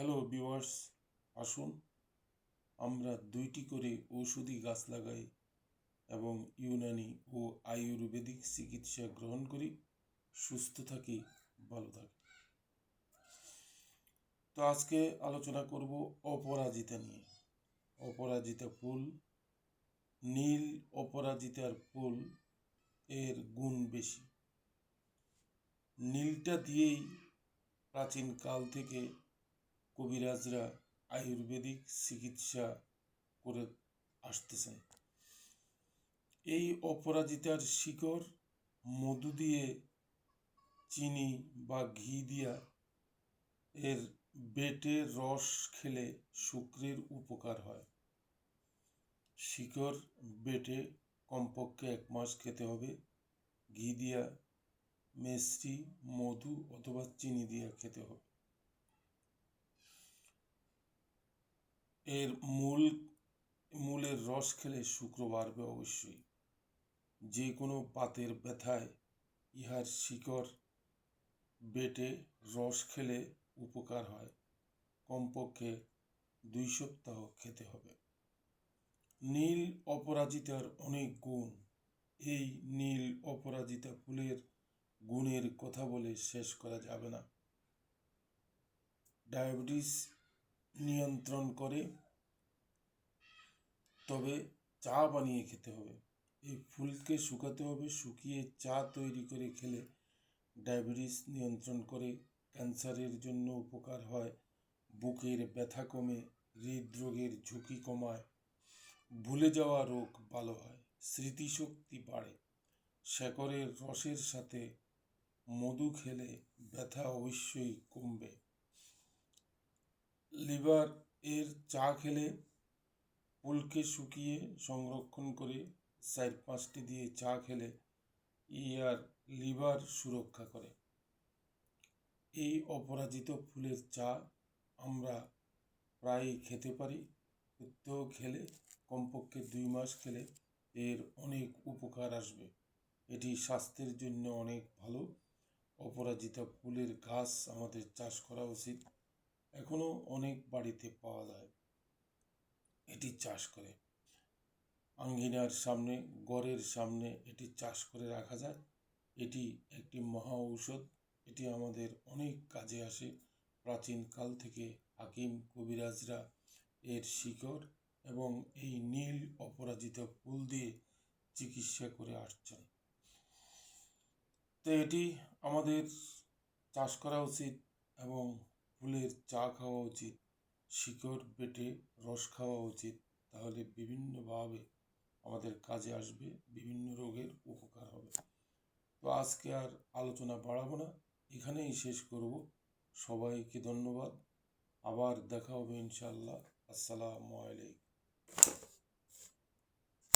Hello viewers, আসুন আমরা 2টি করে ঔষধি গাছ লাগাই এবং ইউনানি ও আয়ুর্বেদিক চিকিৎসা গ্রহণ করি, সুস্থ থাকি, ভালো থাকি। তো আজকে আলোচনা করব অপরাজিতা নিয়ে। অপরাজিতা ফুল, নীল অপরাজিতার ফুল এর গুণ বেশি। নীলটা দিয়েই প্রাচীন কাল থেকে কবিরাজরা আয়ুর্বেদিক চিকিৎসা করে আসতেছেন। এই অপরাজিতার শিকড় মধু দিয়ে, চিনি বা ঘি দিয়া এর বেটে রস খেলে শুক্রের উপকার হয়। শিকড় বেটে কমপক্ষে 1 মাস খেতে হবে। ঘি দিয়া, মিষ্টি, মধু অথবা চিনি দিয়া খেতে হবে। এর মূলের রস খেলে শুক্র বাড়বে অবশ্যই। যে কোনো বাতের ব্যথায় ইহার শিকড় বেটে রস খেলে উপকার হয়। কমপক্ষে 2 সপ্তাহ খেতে হবে। নীল অপরাজিতার অনেক গুণ। এই নীল অপরাজিতা ফুলের গুণের কথা বলে শেষ করা যাবে না। ডায়াবেটিস নিয়ন্ত্রণ করে, তবে চা বানিয়ে খেতে হবে। এই ফুলকে শুকাতে হবে, শুকিয়ে চা তৈরি করে খেলে ডায়াবেটিস নিয়ন্ত্রণ করে, ক্যান্সারের জন্য উপকার হয়, বুকের ব্যথা কমে, হৃদরোগের ঝুঁকি কমায়, ভুলে যাওয়া রোগ ভালো হয়, স্মৃতিশক্তি বাড়ে। শেকড়ের রসের সাথে মধু খেলে ব্যথা অবশ্যই কমবে। লিভার এর চা খেলে ফুলকে শুকিয়ে সংরক্ষণ করে 4-5টি দিয়ে চা খেলে ইয়ার লিভার সুরক্ষা করে। এই অপরাজিত ফুলের চা আমরা প্রায় খেতে পারি। প্রত্যহ খেলে কমপক্ষে 2 মাস খেলে এর অনেক উপকার আসবে। এটি স্বাস্থ্যের জন্য অনেক ভালো। অপরাজিতা ফুলের গাছ আমাদের চাষ করা উচিত। এখনো অনেক বাড়িতে পাওয়া যায়, এটি চাষ করে। আঙ্গিনার সামনে, ঘরের সামনে এটি চাষ করে রাখা যায়। এটি একটি মহা ঔষধ। এটি আমাদের অনেক কাজে আসে। প্রাচীন কাল থেকে হাকিম কবিরাজরা এর শিকড় এবং এই নীল অপরাজিতা ফুল দিয়ে চিকিৎসা করে আসছেন। তো এটি আমাদের চাষ করা উচিত এবং ফুলের চা খাওয়া উচিত, শিকড় বেটে রস খাওয়া উচিত। তাহলে বিভিন্নভাবে আমাদের কাজে আসবে, বিভিন্ন রোগের উপকার হবে। তো আজকে আর আলোচনা বাড়াবো না, এখানেই শেষ করব। সবাইকে ধন্যবাদ। আবার দেখা হবে ইনশাআল্লাহ। আসসালামু আলাইকুম।